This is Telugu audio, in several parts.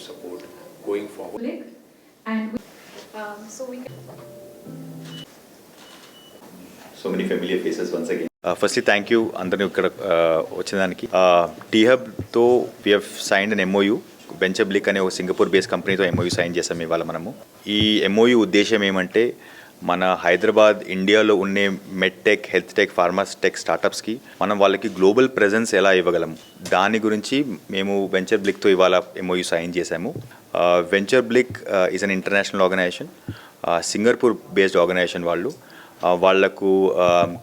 support going forward. And so we can. So many familiar faces once again. Firstly, thank you అందరిని ఇక్కడ వచ్చేదానికి. T-Hubతో we have signed an MOU. Venture Blick అనే ఒక సింగపూర్ బేస్డ్ కంపెనీతో MOU సైన్ చేసాం ఇవాళ మనము. ఈ MOU ఉద్దేశం ఏమంటే మన హైదరాబాద్ ఇండియాలో ఉండే మెడ్టెక్, హెల్త్ టెక్, ఫార్మాటెక్ స్టార్టప్స్కి మనం వాళ్ళకి గ్లోబల్ ప్రెజెన్స్ ఎలా ఇవ్వగలము దాని గురించి మేము వెంచర్ బ్లిక్తో ఇవాళ MOU సైన్ చేసాము. Venture Blick is an international organisation, Singapore based organisation వాళ్ళు. వాళ్లకు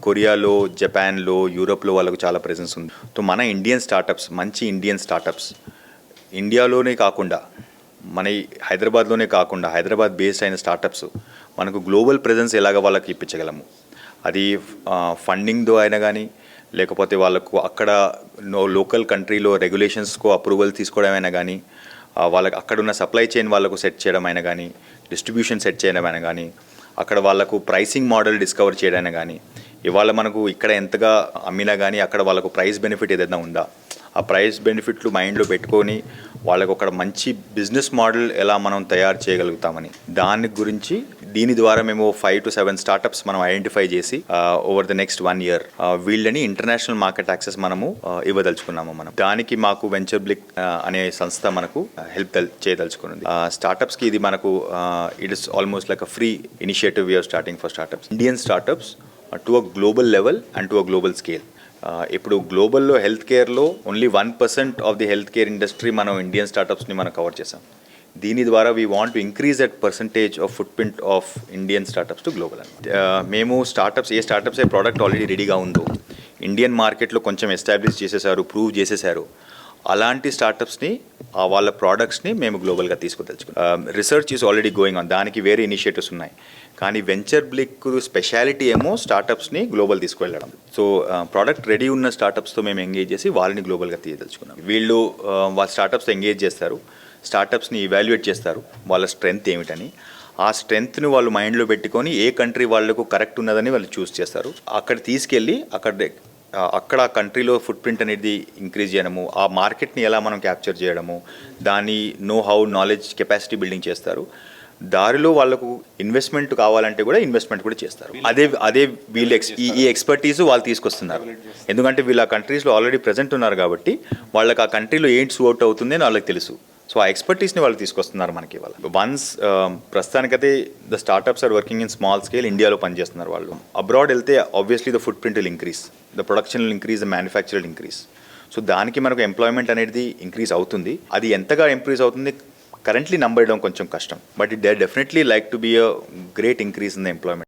కొరియాలో, జపాన్లో, యూరోప్లో వాళ్ళకు చాలా ప్రెజెన్స్ ఉంది. సో మన ఇండియన్ స్టార్టప్స్, మంచి ఇండియన్ స్టార్టప్స్ ఇండియాలోనే కాకుండా మన హైదరాబాద్లోనే కాకుండా హైదరాబాద్ బేస్డ్ అయిన స్టార్టప్స్ మనకు గ్లోబల్ ప్రెజెన్స్ ఎలాగ వాళ్ళకి ఇప్పించగలము. అది ఫండింగ్తో అయినా కానీ, లేకపోతే వాళ్ళకు అక్కడ లోకల్ కంట్రీలో రెగ్యులేషన్స్కో అప్రూవల్ తీసుకోవడమైనా కానీ, వాళ్ళకి అక్కడున్న సప్లై చైన్ వాళ్ళకు సెట్ చేయడం అయినా కానీ, డిస్ట్రిబ్యూషన్ సెట్ చేయడం అయినా కానీ, అక్కడ వాళ్ళకు ప్రైసింగ్ మోడల్ డిస్కవర్ చేయడానికి కానీ, ఇవాళ మనకు ఇక్కడ ఎంతగా అమ్మినా కానీ అక్కడ వాళ్ళకు ప్రైస్ బెనిఫిట్ ఏదైనా ఉందా, ఆ ప్రైస్ బెనిఫిట్లు మైండ్లో పెట్టుకొని వాళ్ళకు ఒక మంచి బిజినెస్ మోడల్ ఎలా మనం తయారు చేయగలుగుతామని దాని గురించి దీని ద్వారా మేము 5 to 7 స్టార్టప్స్ మనం ఐడెంటిఫై చేసి ఓవర్ ద నెక్స్ట్ 1 year వీళ్ళని ఇంటర్నేషనల్ మార్కెట్ యాక్సెస్ మనము ఇవ్వదలుచుకున్నాము. మనం దానికి మాకు వెంచర్ బ్లిక్ అనే సంస్థ మనకు హెల్ప్ చేయదలుచుకున్నది. స్టార్టప్స్కి ఇది మనకు it is almost like a free initiative we're starting for startups, Indian startups to a global level and to a global scale. ఇప్పుడు గ్లోబల్లో హెల్త్ కేర్లో only 1% of the health care industry మనం ఇండియన్ స్టార్టప్స్ని మనం కవర్ చేసాం. దీని ద్వారా we want to increase that percentage of footprint of Indian startups to global. మేము స్టార్టప్స్ ఏ ప్రోడక్ట్ ఆల్రెడీ రెడీగా ఉందో, ఇండియన్ మార్కెట్లో కొంచెం ఎస్టాబ్లిష్ చేసేసారు, ప్రూవ్ చేసేసారు, అలాంటి స్టార్టప్స్ని వాళ్ళ ప్రోడక్ట్స్ని మేము గ్లోబల్గా తీసుకుదలుచుకున్నాం. Research is already going on, దానికి వేరే ఇనిషియేటివ్స్ ఉన్నాయి. కానీ వెంచర్ బ్లిక్ స్పెషాలిటీ ఏమో స్టార్టప్స్ని గ్లోబల్ తీసుకువెళ్ళడం. సో ప్రోడక్ట్ రెడీ ఉన్న స్టార్టప్స్తో మేము ఎంగేజ్ చేసి వాళ్ళని గ్లోబల్గా తీయదలుచుకున్నాం. వీళ్ళు వాళ్ళ స్టార్టప్స్తో ఎంగేజ్ చేస్తారు, స్టార్టప్స్ని ఇవాల్యుయేట్ చేస్తారు వాళ్ళ స్ట్రెంగ్త్ ఏమిటని. ఆ స్ట్రెంగ్త్ని వాళ్ళు మైండ్లో పెట్టుకొని ఏ కంట్రీ వాళ్ళకు కరెక్ట్ ఉన్నదని వాళ్ళు చూస్ చేస్తారు. అక్కడ తీసుకెళ్ళి అక్కడ ఆ కంట్రీలో ఫుట్ ప్రింట్ అనేది ఇంక్రీజ్ చేయడము, ఆ మార్కెట్ని ఎలా మనం క్యాప్చర్ చేయడము, దాని know how knowledge capacity building చేస్తారు. దారిలో వాళ్ళకు ఇన్వెస్ట్మెంట్ కావాలంటే కూడా ఇన్వెస్ట్మెంట్ కూడా చేస్తారు. అదే వీళ్ళు ఈ ఎక్స్పర్టీస్ వాళ్ళు తీసుకొస్తున్నారు. ఎందుకంటే వీళ్ళు ఆ కంట్రీస్లో ఆల్రెడీ ప్రజెంట్ ఉన్నారు కాబట్టి వాళ్ళకి ఆ కంట్రీలో ఏంటి సూట్ అవుతుంది అని వాళ్ళకి తెలుసు. సో ఆ ఎక్స్పర్టీస్ని వాళ్ళు తీసుకొస్తున్నారు మనకి. వాళ్ళు ప్రస్తుతానికైతే the startups are working in small scale, ఇండియాలో పనిచేస్తున్నారు. వాళ్ళు అబ్రాడ్ వెళ్తే obviously the footprint will increase, the production will increase, the manufacture will increase. So దానికి మనకు ఎంప్లాయ్మెంట్ అనేది ఇంక్రీజ్ అవుతుంది. అది ఎంతగా ఇంక్రీజ్ అవుతుంది కరెంట్లీ నంబర్ కొంచెం కష్టం, but it they definitely like to be a great increase in the employment.